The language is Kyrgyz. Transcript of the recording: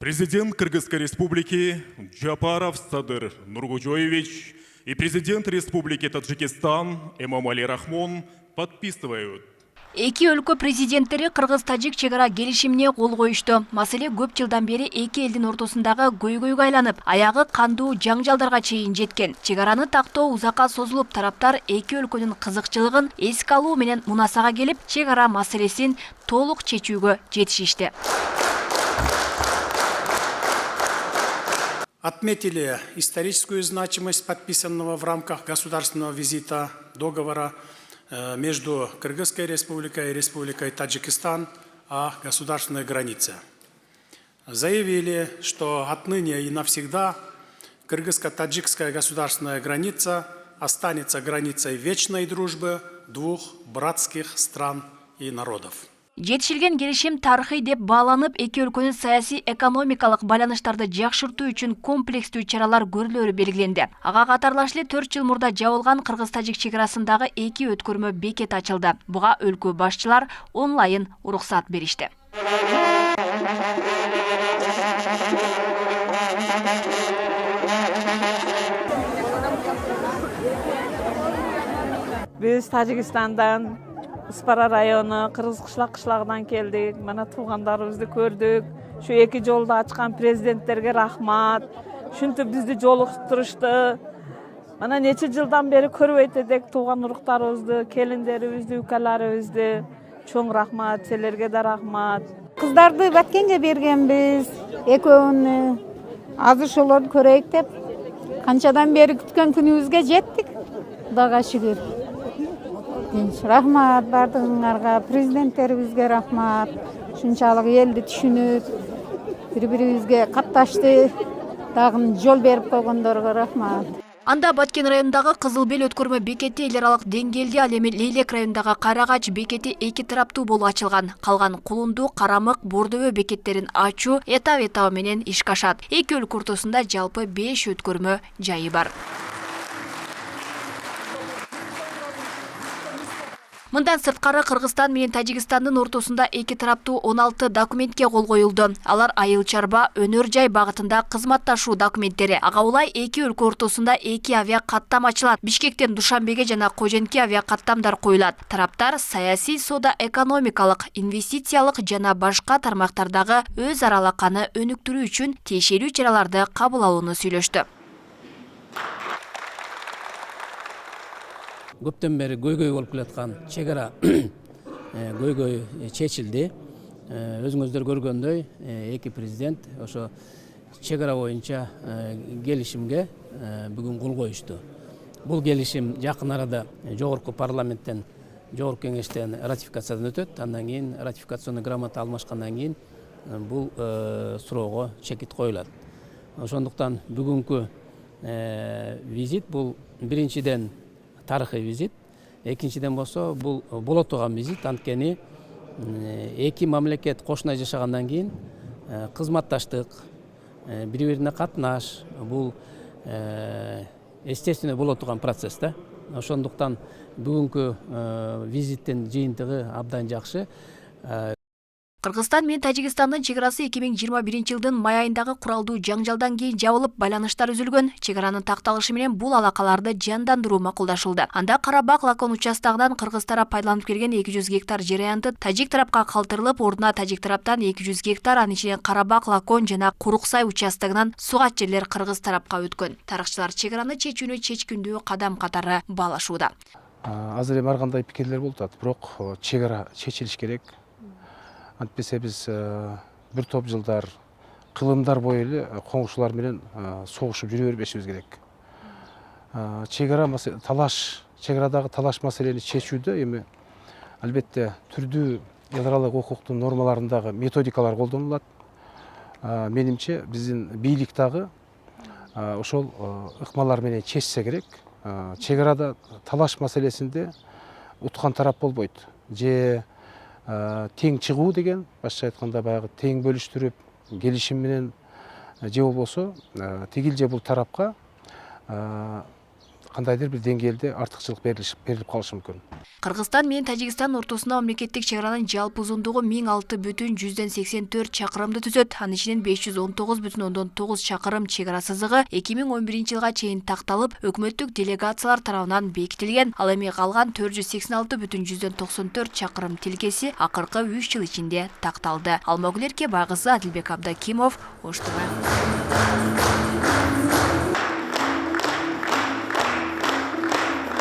Президент Кыргызской Республики Джапаров Садыр Нургужоевич и президент Республики Таджикистан Эмомали Рахмон подписывают. Эки өлкө президенттери Кыргыз-Тажик чегара келишимине кол коюшту. Маселе көп жылдан бери эки элдин ортосундагы көйгөйгө айланып, аягы кандуу жаңжалдарга чейин жеткен. Чегараны тактоо узакка созулуп, тараптар эки өлкөнүн кызыкчылыгын эске алуу менен мунасага келип, чегара маселесин толук чечүүгө жетишишти. Отметили историческую значимость подписанного в рамках государственного визита договора между Кыргызской Республикой и Республикой Таджикистан о государственной границе. Заявили, что отныне и навсегда кыргызско-таджикская государственная граница останется границей вечной дружбы двух братских стран и народов. Жетишилген келишим тарыхый деп бааланып, эки өлкөнүн саясий экономикалык байланыштарды жакшыртуу үчүн комплекстүү чаралар көрүлөрү белгиленди. Ага катарлаш эле 4 жыл мурда жабылган Кыргыз-Тажик чегарасындагы эки өткөрмө бекет ачылды. Буга өлкө башчылар онлайн уруксат беришти. Биз Тажикстандан Успара району Кыргыз кышлагынан келдик. Мана туугандарыбызды көрдүк. Şu эки жолду ачкан президенттерге рахмат. Ушинтип бизди жолуктурушты. Мана нече жылдан бери көрбөйт эдик тууган уруктарыбызды, келиндерибизди, укаларыбызды. Чоң рахмат, силерге да рахмат. Кыздарды Баткенге бергенбиз. Экөөнү азыр ошолорду көрөйүк деп канчадан бери күткөн күнүбүзгө жеттик. Кудайга шүгүр. Рахмат бардыгыңарга, президенттерибизге рахмат. Ушунчалык элди түшүнүп, бири-бирибизге катташты, дагы жол берип койгондорго рахмат. Анда Баткен районундагы Кызыл Бел өткөрмө бекети эл аралык деңгээлде, ал эми Лейлек районундагы Карагач бекети эки тараптуу болуп ачылган. Калган Кулунду, Карамык, Бордобө бекеттерин ачуу этап менен ишке ашат. Эки өлкө ортосунда жалпы 5 өткөрмө жайы бар. Мындан сырткары Кыргызстан менен Тажикстандын ортосунда эки тараптуу 16 документке кол коюлду. Алар айыл чарба, өнөр жай багытында кызматташуу документтери. Ага улай эки өлкө ортосунда эки авиа каттам ачылат. Бишкектен Душанбеге жана Коженке авиа каттамдар коюлат. Тараптар саясий, соода экономикалык, инвестициялык жана башка тармактардагы өз ара алаканы өнүктүрүү үчүн тиешелүү чараларды кабыл алууну сүйлөштү. Көптөн бери көйгөй болуп келаткан чегара көйгөй чечилди. Өзүңүздөр көргөндөй, эки президент ошо чегара боюнча келишимге бүгүн кол коюшту. Бул келишим жакын арада жогорку парламенттен, жогорку кеңештен ратификациядан өтөт. Андан кийин ратификационный грамота алмашкандан кийин бул суроого чекит коюлат. Ошондуктан бүгүнкү визит бул биринчиден тарыхый визит, экинчиден болсо бул боло турган визит, анткени эки мамлекет кошуна жашагандан кийин кызматташтык, бири-бирине катнаш, бул естественно боло турган процесс да. Ошондуктан бүгүнкү визиттин жыйынтыгы абдан жакшы. Кыргызстан менен Тажикстандын чегарасы 2021 жылдын май айындагы куралдуу жаңжалдан кийин жабылып, байланыштар үзүлгөн. Чегаранын такталышы менен бул алакаларды жандандыруу макулдашылды. Анда Карабак-Лакон участагынан Кыргыз тарап пайдаланып келген 200 гектар жер аянты Тажик тарапка калтырылып, ордуна Тажик тараптан 200 гектар, анын ичинен Карабак-Лакон жана Куруксай участагынан сугат жерлер Кыргыз тарапка өткөн. Тарыхчылар чегараны чечүүнү чечкиндүү кадам катары баалашууда. Азыр эми ар кандай пикирлер болуп атат, бирок чегара чечилиш керек. Антпесе биз бир топ жылдар кылымдар бою эле коңшулар менен согушуп жүрө бербешибиз керек. Чегарадагы талаш маселени чечүүдө эми албетте түрдүү эл аралык укуктун нормаларындагы методикалар колдонулат. Менимче биздин бийлик дагы ошол ыкмалар менен чечсе керек. Чегарада талаш маселесинде уткан тарап болбойт. Же тең чыгуу деген, башка айтканда баягы тең бөлүштүрүп, келишим менен же болбосо тигил же бул тарапка кандайдыр бир деңгээлде артыкчылык берилип калышы мүмкүн. Кыргызстан менен Тажикстан ортосунда мамлекеттик чек аранын жалпы узундугу 1006,184 чакырымды түзөт. Анын ичинен 519,9 чакырым чек ара сызыгы 2011 жылга чейин такталып, өкмөттүк делегациялар тарабынан бекитилген. Ал эми калган 486,194 чакырым тилкеси акыркы 3 жыл ичинде такталды. Алмагүл Эркебай кызы, Адилбек Абдакимов, Ош ТВ.